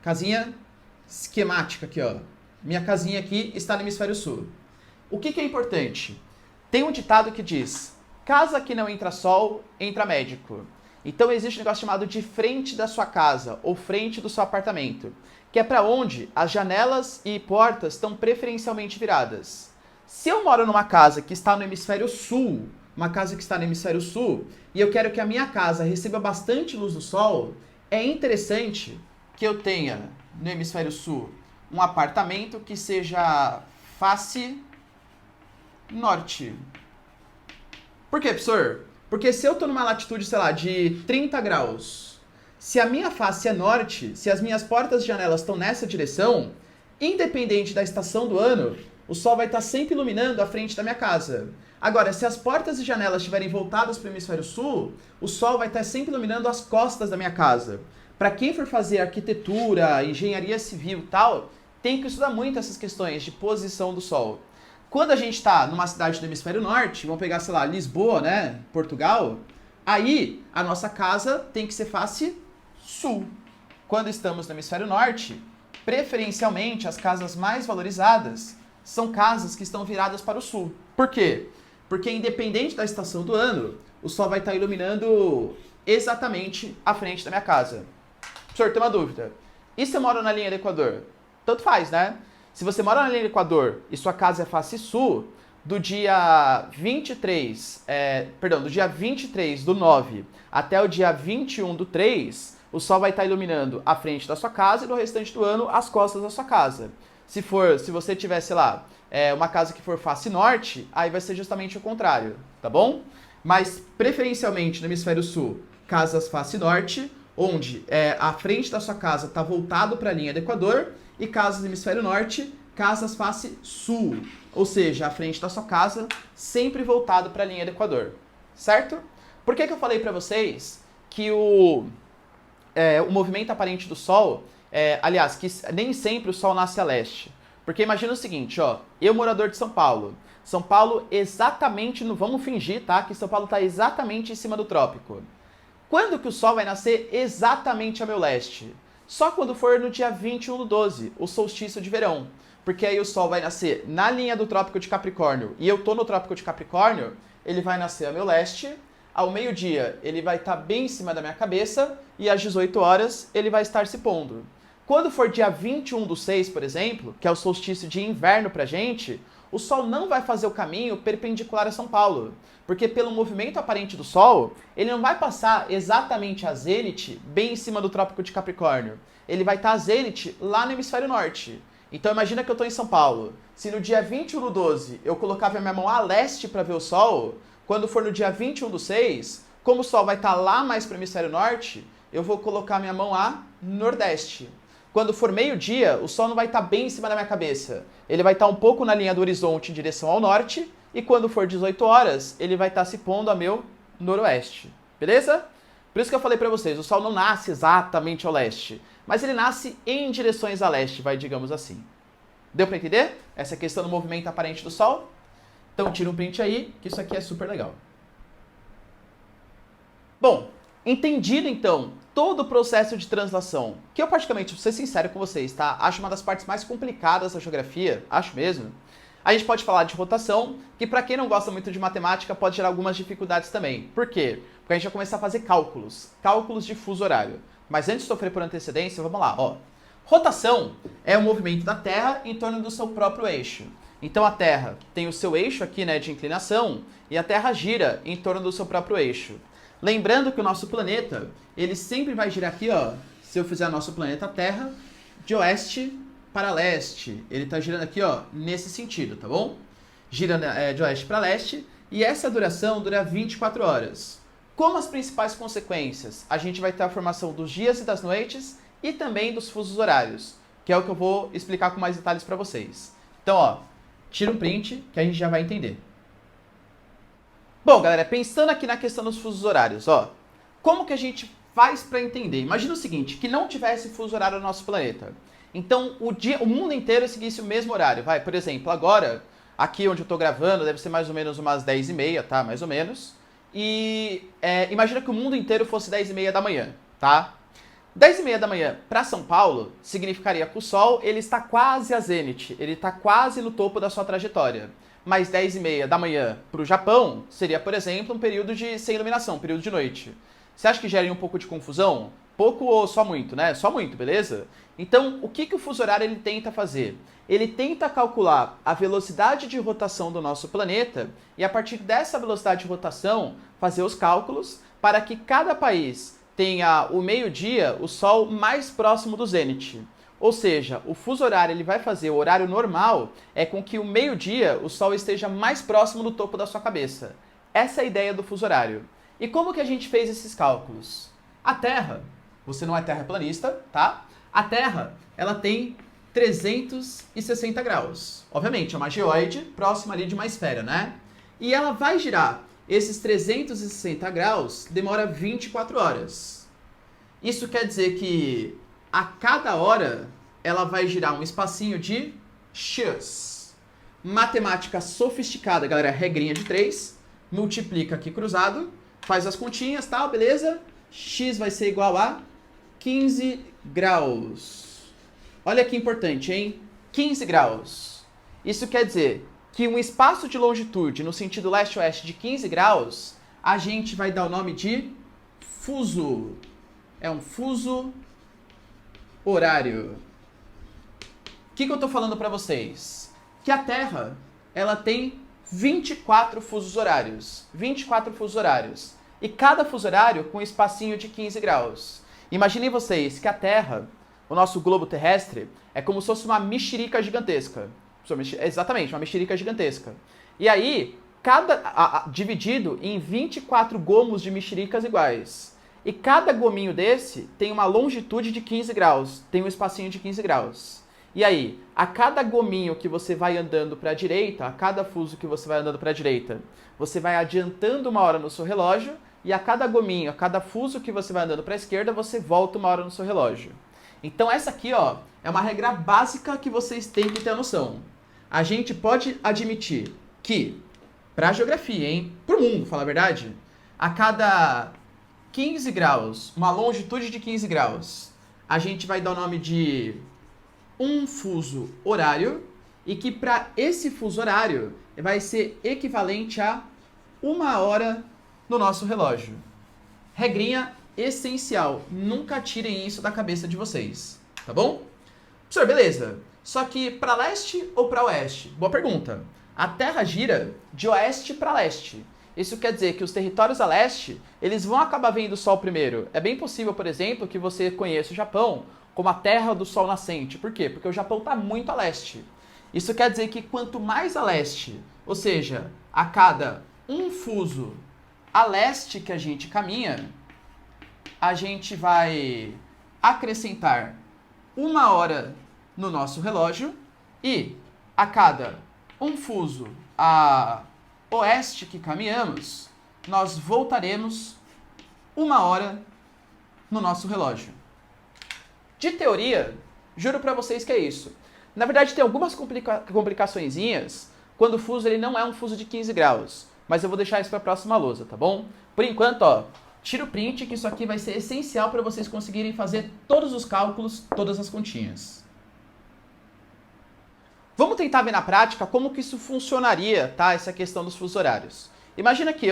Speaker 1: Casinha esquemática aqui, ó. Minha casinha aqui está no hemisfério sul. O que é importante? Tem um ditado que diz: casa que não entra sol, entra médico. Então existe um negócio chamado de frente da sua casa, ou frente do seu apartamento, que é para onde as janelas e portas estão preferencialmente viradas. Se eu moro numa casa que está no hemisfério sul, e eu quero que a minha casa receba bastante luz do sol, é interessante que eu tenha no hemisfério sul um apartamento que seja face norte. Por quê, professor? Porque se eu estou numa latitude, sei lá, de 30 graus, se a minha face é norte, se as minhas portas e janelas estão nessa direção, independente da estação do ano, o Sol vai estar sempre iluminando a frente da minha casa. Agora, se as portas e janelas estiverem voltadas para o hemisfério sul, o Sol vai estar sempre iluminando as costas da minha casa. Para quem for fazer arquitetura, engenharia civil e tal, tem que estudar muito essas questões de posição do Sol. Quando a gente está numa cidade do hemisfério norte, vamos pegar, sei lá, Lisboa, né, Portugal, aí a nossa casa tem que ser face sul. Quando estamos no hemisfério norte, preferencialmente as casas mais valorizadas são casas que estão viradas para o sul. Por quê? Porque independente da estação do ano, o Sol vai estar iluminando exatamente a frente da minha casa. Professor, tem uma dúvida. E se eu moro na linha do Equador? Tanto faz, né? Se você mora na linha do Equador e sua casa é face sul, do dia 23/9 até o dia 21/3, o Sol vai estar iluminando a frente da sua casa e no restante do ano as costas da sua casa. Se você tiver, sei lá, uma casa que for face norte, aí vai ser justamente o contrário, tá bom? Mas preferencialmente no hemisfério sul, casas face norte, onde a frente da sua casa está voltado para a linha do Equador, e casas no hemisfério norte, casas face sul, ou seja, a frente da sua casa sempre voltado para a linha do Equador, certo? Por que eu falei para vocês que o movimento aparente do Sol, aliás, que nem sempre o Sol nasce a leste? Porque imagina o seguinte, ó, eu morador de São Paulo, exatamente, vamos fingir, tá, que São Paulo está exatamente em cima do trópico. Quando que o Sol vai nascer exatamente a meu leste? Só quando for no dia 21/12, o solstício de verão. Porque aí o Sol vai nascer na linha do Trópico de Capricórnio e eu tô no Trópico de Capricórnio, ele vai nascer a meu leste, ao meio-dia ele vai estar bem em cima da minha cabeça e às 18 horas ele vai estar se pondo. Quando for dia 21/6, por exemplo, que é o solstício de inverno pra gente, o Sol não vai fazer o caminho perpendicular a São Paulo, porque pelo movimento aparente do Sol, ele não vai passar exatamente a zênite bem em cima do Trópico de Capricórnio. Ele vai estar a zênite lá no hemisfério norte. Então imagina que eu estou em São Paulo. Se no dia 21/12 eu colocava a minha mão a leste para ver o Sol, quando for no dia 21/6, como o Sol vai estar lá mais para o hemisfério norte, eu vou colocar minha mão a nordeste. Quando for meio-dia, o Sol não vai estar bem em cima da minha cabeça. Ele vai estar um pouco na linha do horizonte em direção ao norte, e quando for 18 horas, ele vai estar se pondo a meu noroeste. Beleza? Por isso que eu falei para vocês, o Sol não nasce exatamente ao leste, mas ele nasce em direções a leste, digamos assim. Deu para entender essa questão do movimento aparente do Sol? Então tira um print aí, que isso aqui é super legal. Bom, entendido então todo o processo de translação, que eu particularmente, vou ser sincero com vocês, tá? Acho uma das partes mais complicadas da geografia, acho mesmo. A gente pode falar de rotação, que para quem não gosta muito de matemática pode gerar algumas dificuldades também. Por quê? Porque a gente vai começar a fazer cálculos de fuso horário. Mas antes de sofrer por antecedência, vamos lá, ó. Rotação é o movimento da Terra em torno do seu próprio eixo. Então a Terra tem o seu eixo aqui, né, de inclinação, e a Terra gira em torno do seu próprio eixo. Lembrando que o nosso planeta, ele sempre vai girar aqui, ó, se eu fizer nosso planeta Terra, de oeste para leste. Ele está girando aqui, ó, nesse sentido, tá bom? Girando de oeste para leste, e essa duração dura 24 horas. Como as principais consequências? A gente vai ter a formação dos dias e das noites e também dos fusos horários, que é o que eu vou explicar com mais detalhes para vocês. Então, ó, tira um print que a gente já vai entender. Bom, galera, pensando aqui na questão dos fusos horários, ó, como que a gente faz para entender? Imagina o seguinte, que não tivesse fuso horário no nosso planeta. Então, o mundo inteiro seguisse o mesmo horário. Por exemplo, agora, aqui onde eu estou gravando, deve ser mais ou menos umas 10h30, tá? Mais ou menos. E imagina que o mundo inteiro fosse 10h30 da manhã, tá? 10h30 da manhã para São Paulo significaria que o Sol ele está quase a zênite, ele está quase no topo da sua trajetória. Mas 10h30 da manhã para o Japão seria, por exemplo, um período sem iluminação, um período de noite. Você acha que geraria um pouco de confusão? Pouco ou só muito, né? Só muito, beleza? Então, o que o fuso horário ele tenta fazer? Ele tenta calcular a velocidade de rotação do nosso planeta e, a partir dessa velocidade de rotação, fazer os cálculos para que cada país tenha o meio-dia, o Sol mais próximo do zênite. Ou seja, o fuso horário ele vai fazer, o horário normal é com que o meio-dia o Sol esteja mais próximo do topo da sua cabeça. Essa é a ideia do fuso horário. E como que a gente fez esses cálculos? A Terra, você não é terraplanista, tá? A Terra, ela tem 360 graus. Obviamente, é uma geóide próxima ali de uma esfera, né? E ela vai girar esses 360 graus, demora 24 horas. Isso quer dizer que a cada hora ela vai girar um espacinho de x. Matemática sofisticada, galera, regrinha de 3, multiplica aqui cruzado, faz as continhas, tal, beleza? X vai ser igual a 15 graus. Olha que importante, hein? 15 graus. Isso quer dizer que um espaço de longitude no sentido leste-oeste de 15 graus, a gente vai dar o nome de fuso. É um fuso horário. O que eu estou falando para vocês? Que a Terra, ela tem 24 fusos horários. 24 fusos horários. E cada fuso horário com um espacinho de 15 graus. Imaginem vocês que a Terra, o nosso globo terrestre, é como se fosse uma mexerica gigantesca. Exatamente, uma mexerica gigantesca. E aí, dividido em 24 gomos de mexericas iguais. E cada gominho desse tem uma longitude de 15 graus, tem um espacinho de 15 graus. E aí, a cada gominho que você vai andando para a direita, a cada fuso que você vai andando para a direita, você vai adiantando uma hora no seu relógio, e a cada gominho, a cada fuso que você vai andando para a esquerda, você volta uma hora no seu relógio. Então essa aqui, ó, é uma regra básica que vocês têm que ter a noção. A gente pode admitir que, para a geografia, hein, para o mundo, falar a verdade, a cada 15 graus, uma longitude de 15 graus, a gente vai dar o nome de um fuso horário, e que para esse fuso horário vai ser equivalente a uma hora no nosso relógio. Regrinha essencial, nunca tirem isso da cabeça de vocês, tá bom? Professor, beleza. Só que para leste ou para oeste? Boa pergunta. A Terra gira de oeste para leste. Isso quer dizer que os territórios a leste, eles vão acabar vendo o Sol primeiro. É bem possível, por exemplo, que você conheça o Japão como a terra do Sol nascente. Por quê? Porque o Japão está muito a leste. Isso quer dizer que quanto mais a leste, ou seja, a cada um fuso a leste que a gente caminha, a gente vai acrescentar uma hora no nosso relógio, e a cada um fuso a oeste que caminhamos, nós voltaremos uma hora no nosso relógio. De teoria, juro pra vocês que é isso. Na verdade, tem algumas complicaçõezinhas quando o fuso ele não é um fuso de 15 graus. Mas eu vou deixar isso para a próxima lousa, tá bom? Por enquanto, ó, tira o print que isso aqui vai ser essencial para vocês conseguirem fazer todos os cálculos, todas as continhas. Vamos tentar ver na prática como que isso funcionaria, tá? Essa questão dos fusos horários. Imagina que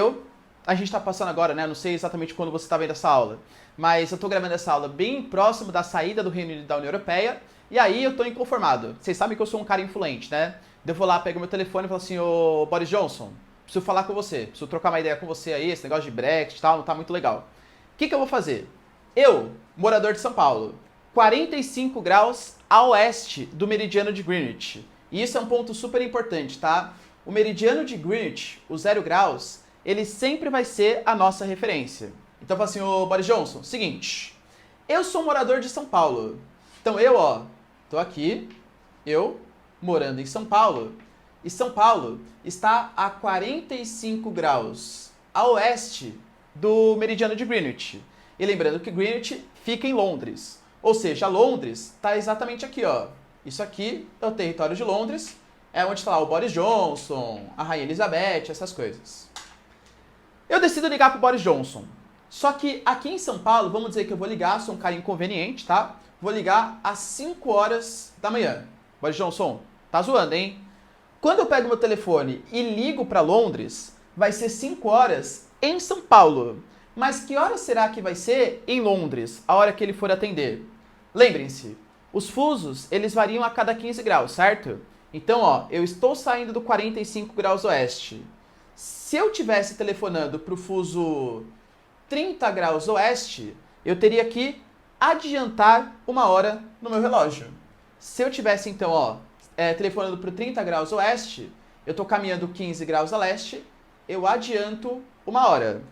Speaker 1: a gente está passando agora, né? Não sei exatamente quando você está vendo essa aula, mas eu estou gravando essa aula bem próximo da saída do Reino Unido da União Europeia, e aí eu estou inconformado. Vocês sabem que eu sou um cara influente, né? Eu vou lá, pego meu telefone e falo assim, ô Boris Johnson, preciso falar com você, preciso trocar uma ideia com você aí, esse negócio de Brexit e tal, não tá muito legal. O que eu vou fazer? Eu, morador de São Paulo, 45 graus a oeste do meridiano de Greenwich. E isso é um ponto super importante, tá? O meridiano de Greenwich, o 0 graus, ele sempre vai ser a nossa referência. Então eu falo assim, ô Boris Johnson, seguinte, eu sou morador de São Paulo. Então eu, ó, tô aqui, eu, morando em São Paulo, e São Paulo está a 45 graus a oeste do meridiano de Greenwich. E lembrando que Greenwich fica em Londres. Ou seja, Londres está exatamente aqui, ó. Isso aqui é o território de Londres, é onde está lá o Boris Johnson, a Rainha Elizabeth, essas coisas. Eu decido ligar pro Boris Johnson. Só que aqui em São Paulo, vamos dizer que eu vou ligar, sou um cara inconveniente, tá? Vou ligar às 5 horas da manhã. Boris Johnson, tá zoando, hein? Quando eu pego meu telefone e ligo para Londres, vai ser 5 horas em São Paulo. Mas que hora será que vai ser em Londres, a hora que ele for atender? Lembrem-se, os fusos, eles variam a cada 15 graus, certo? Então, ó, eu estou saindo do 45 graus oeste. Se eu tivesse telefonando para o fuso 30 graus oeste, eu teria que adiantar uma hora no meu relógio. Se eu tivesse, então, ó, telefonando para o 30 graus oeste, eu estou caminhando 15 graus a leste, eu adianto uma hora.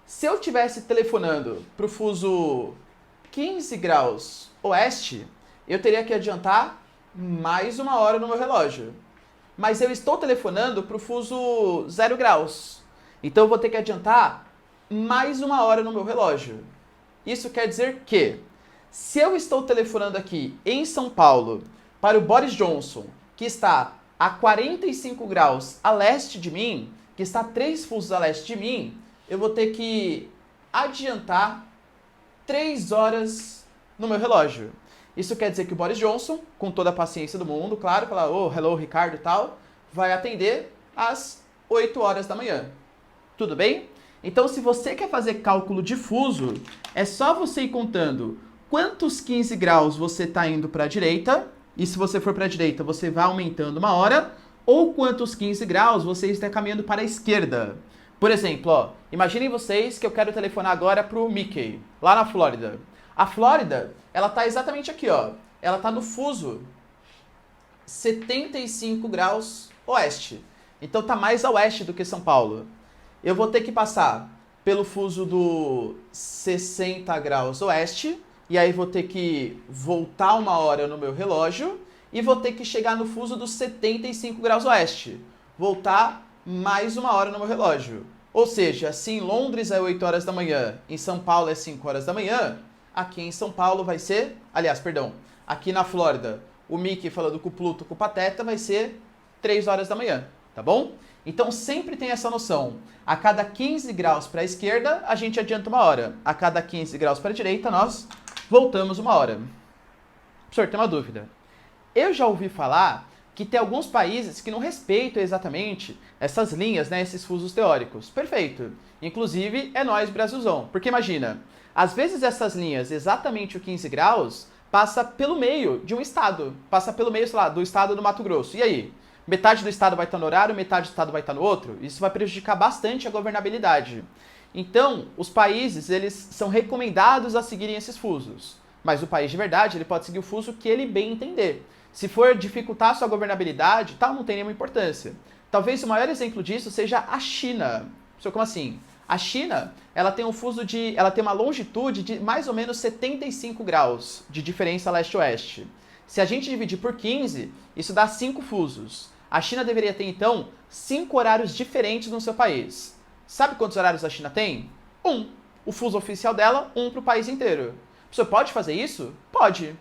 Speaker 1: Se eu tivesse telefonando para o fuso 15 graus oeste, eu teria que adiantar mais uma hora no meu relógio. Mas eu estou telefonando para o fuso 0 graus. Então eu vou ter que adiantar mais uma hora no meu relógio. Isso quer dizer que, se eu estou telefonando aqui em São Paulo para o Boris Johnson, que está a 45 graus a leste de mim, que está 3 fusos a leste de mim, eu vou ter que adiantar 3 horas no meu relógio. Isso quer dizer que o Boris Johnson, com toda a paciência do mundo, claro, falar, oh, hello, Ricardo e tal, vai atender às 8 horas da manhã. Tudo bem? Então, se você quer fazer cálculo de fuso, é só você ir contando quantos 15 graus você está indo para a direita, e se você for para a direita, você vai aumentando uma hora, ou quantos 15 graus você está caminhando para a esquerda. Por exemplo, ó, imaginem vocês que eu quero telefonar agora para o Mickey, lá na Flórida. A Flórida, ela tá exatamente aqui, ó. Ela tá no fuso 75 graus oeste. Então tá mais a oeste do que São Paulo. Eu vou ter que passar pelo fuso do 60 graus oeste, e aí vou ter que voltar 1 hora no meu relógio, e vou ter que chegar no fuso dos 75 graus oeste. Voltar mais 1 hora no meu relógio. Ou seja, se em Londres é 8 horas da manhã, em São Paulo é 5 horas da manhã, aqui em São Paulo vai ser... Aliás, perdão, aqui na Flórida, o Mickey falando com o Pluto, com o Pateta, vai ser 3 horas da manhã, tá bom? Então sempre tem essa noção. A cada 15 graus para a esquerda, a gente adianta 1 hora. A cada 15 graus para a direita, nós voltamos 1 hora. Professor, tem uma dúvida. Eu já ouvi falar que tem alguns países que não respeitam exatamente essas linhas, né, esses fusos teóricos. Perfeito. Inclusive, é nós, Brasilzão. Porque imagina, às vezes essas linhas, exatamente o 15 graus, passa pelo meio de um estado. Passa pelo meio, sei lá, do estado do Mato Grosso. E aí? Metade do estado vai estar no horário, metade do estado vai estar no outro? Isso vai prejudicar bastante a governabilidade. Então, os países, eles são recomendados a seguirem esses fusos. Mas o país de verdade, ele pode seguir o fuso que ele bem entender. Se for dificultar a sua governabilidade, tal, não tem nenhuma importância. Talvez o maior exemplo disso seja a China. Como assim? A China, ela tem ela tem uma longitude de mais ou menos 75 graus de diferença leste-oeste. Se a gente dividir por 15, isso dá 5 fusos. A China deveria ter, então, 5 horários diferentes no seu país. Sabe quantos horários a China tem? 1. O fuso oficial dela, 1 para o país inteiro. Você pode fazer isso? Pode.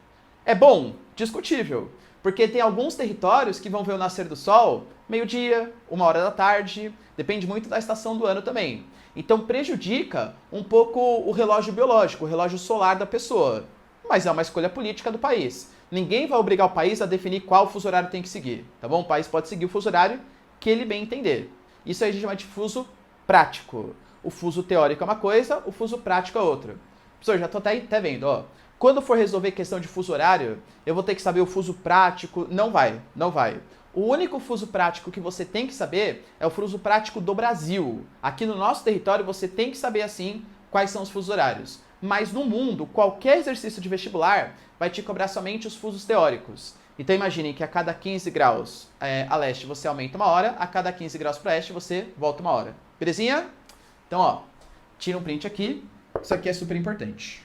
Speaker 1: É bom? Discutível. Porque tem alguns territórios que vão ver o nascer do sol meio-dia, 1 hora da tarde, depende muito da estação do ano também. Então prejudica um pouco o relógio biológico, o relógio solar da pessoa. Mas é uma escolha política do país. Ninguém vai obrigar o país a definir qual fuso horário tem que seguir, tá bom? O país pode seguir o fuso horário que ele bem entender. Isso aí a gente chama de fuso prático. O fuso teórico é uma coisa, o fuso prático é outra. Professor, já tô até vendo, ó. Quando for resolver questão de fuso horário, eu vou ter que saber o fuso prático. Não vai. O único fuso prático que você tem que saber é o fuso prático do Brasil. Aqui no nosso território você tem que saber, assim, quais são os fusos horários. Mas no mundo, qualquer exercício de vestibular vai te cobrar somente os fusos teóricos. Então imaginem que a cada 15 graus a leste você aumenta 1 hora, a cada 15 graus para oeste você volta 1 hora. Belezinha? Então, ó, tira um print aqui. Isso aqui é super importante.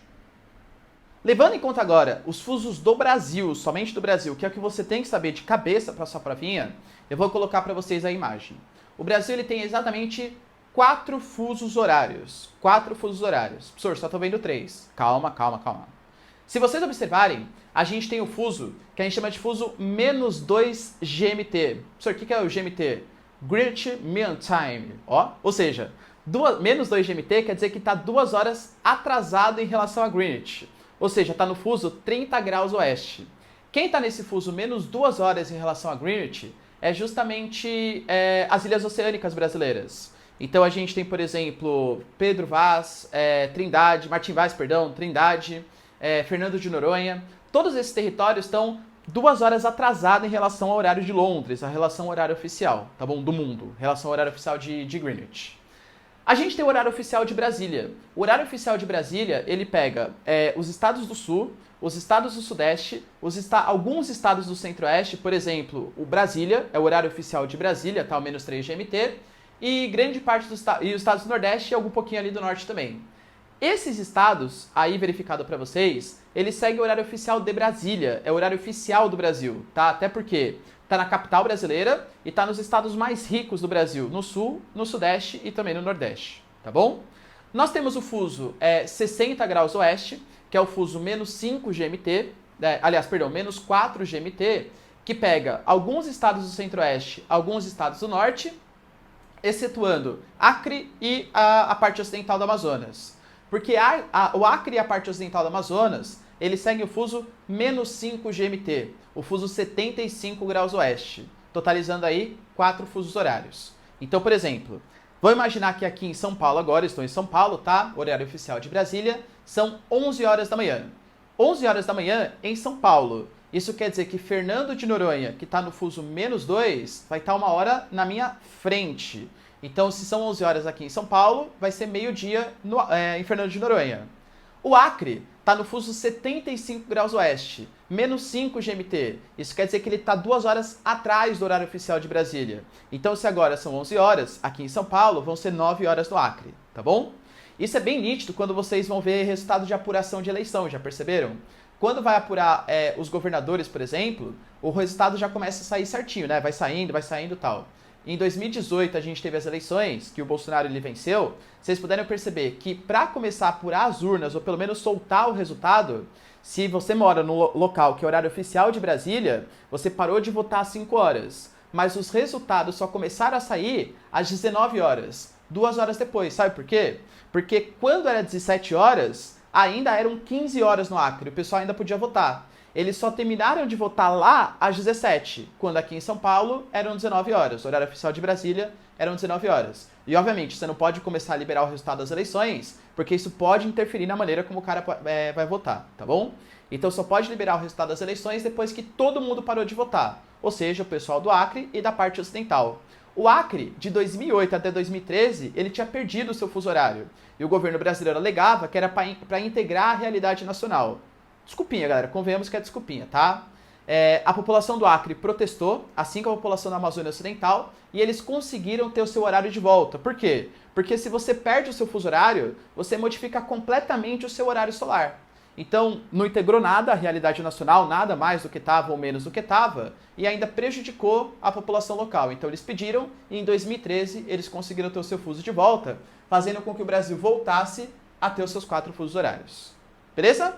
Speaker 1: Levando em conta agora os fusos do Brasil, somente do Brasil, que é o que você tem que saber de cabeça para sua provinha, eu vou colocar para vocês a imagem. O Brasil ele tem exatamente 4 fusos horários. 4 fusos horários. Professor, só estou vendo 3. Calma. Se vocês observarem, a gente tem o fuso que a gente chama de fuso -2 GMT. Professor, o que é o GMT? Greenwich Mean Time. Ou seja, -2 GMT quer dizer que está 2 horas atrasado em relação a Greenwich. Ou seja, está no fuso 30 graus oeste. Quem está nesse fuso -2 horas em relação a Greenwich é justamente as ilhas oceânicas brasileiras. Então a gente tem, por exemplo, Pedro Vaz, Martim Vaz, Trindade, Fernando de Noronha. Todos esses territórios estão 2 horas atrasados em relação ao horário de Londres, a relação ao horário oficial, tá bom? Do mundo, relação ao horário oficial de Greenwich. A gente tem o horário oficial de Brasília. O horário oficial de Brasília, ele pega os estados do Sul, os estados do Sudeste, alguns estados do Centro-Oeste, por exemplo, o Brasília, é o horário oficial de Brasília, tá? O -3 GMT, e grande parte dos estados do Nordeste e algum pouquinho ali do Norte também. Esses estados, aí verificado para vocês, eles seguem o horário oficial de Brasília, é o horário oficial do Brasil, tá? Até porque tá na capital brasileira e tá nos estados mais ricos do Brasil, no Sul, no Sudeste e também no Nordeste, tá bom? Nós temos o fuso 60 graus oeste, que é o fuso -5 GMT, -4 GMT, que pega alguns estados do Centro-Oeste, alguns estados do Norte, excetuando Acre e a parte ocidental do Amazonas. Porque o Acre e a parte ocidental do Amazonas, eles seguem o fuso -5 GMT, o fuso 75 graus oeste, totalizando aí 4 fusos horários. Então, por exemplo, vou imaginar que aqui em São Paulo agora, estou em São Paulo, tá? Horário oficial de Brasília, são 11 horas da manhã. 11 horas da manhã em São Paulo. Isso quer dizer que Fernando de Noronha, que está no fuso -2, vai estar 1 hora na minha frente. Então, se são 11 horas aqui em São Paulo, vai ser meio-dia em Fernando de Noronha. O Acre está no fuso 75 graus oeste, menos 5 GMT. Isso quer dizer que ele está 2 horas atrás do horário oficial de Brasília. Então, se agora são 11 horas, aqui em São Paulo vão ser 9 horas no Acre, tá bom? Isso é bem nítido quando vocês vão ver resultado de apuração de eleição, já perceberam? Quando vai apurar os governadores, por exemplo, o resultado já começa a sair certinho, né? Vai saindo e tal. Em 2018 a gente teve as eleições, que o Bolsonaro ele venceu. Vocês puderam perceber que para começar a apurar as urnas, ou pelo menos soltar o resultado, se você mora no local que é horário oficial de Brasília, você parou de votar às 5 horas. Mas os resultados só começaram a sair às 19 horas, 2 horas depois. Sabe por quê? Porque quando era 17 horas, ainda eram 15 horas no Acre, o pessoal ainda podia votar. Eles só terminaram de votar lá às 17, quando aqui em São Paulo eram 19 horas. O horário oficial de Brasília eram 19 horas. E, obviamente, você não pode começar a liberar o resultado das eleições, porque isso pode interferir na maneira como o cara vai votar, tá bom? Então, só pode liberar o resultado das eleições depois que todo mundo parou de votar. Ou seja, o pessoal do Acre e da parte ocidental. O Acre, de 2008 até 2013, ele tinha perdido o seu fuso horário. E o governo brasileiro alegava que era para integrar a realidade nacional. Desculpinha, galera, convenhamos que é desculpinha, tá? A população do Acre protestou, assim como a população da Amazônia Ocidental, e eles conseguiram ter o seu horário de volta. Por quê? Porque se você perde o seu fuso horário, você modifica completamente o seu horário solar. Então, não integrou nada à realidade nacional, nada mais do que estava ou menos do que estava, e ainda prejudicou a população local. Então, eles pediram, e em 2013 eles conseguiram ter o seu fuso de volta, fazendo com que o Brasil voltasse a ter os seus 4 fusos horários. Beleza?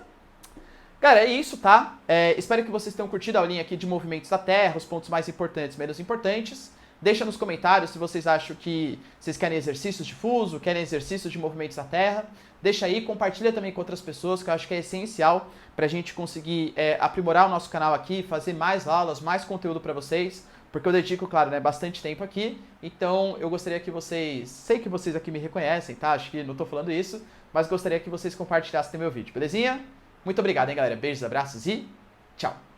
Speaker 1: Cara, é isso, tá? Espero que vocês tenham curtido a aulinha aqui de movimentos da Terra, os pontos mais importantes e menos importantes. Deixa nos comentários se vocês acham que vocês querem exercícios de fuso, querem exercícios de movimentos da Terra. Deixa aí, compartilha também com outras pessoas, que eu acho que é essencial para a gente conseguir aprimorar o nosso canal aqui, fazer mais aulas, mais conteúdo para vocês, porque eu dedico, claro, né, bastante tempo aqui. Então, eu gostaria que vocês... Sei que vocês aqui me reconhecem, tá? Acho que não tô falando isso, mas gostaria que vocês compartilhassem meu vídeo, belezinha? Muito obrigado, hein, galera? Beijos, abraços e tchau!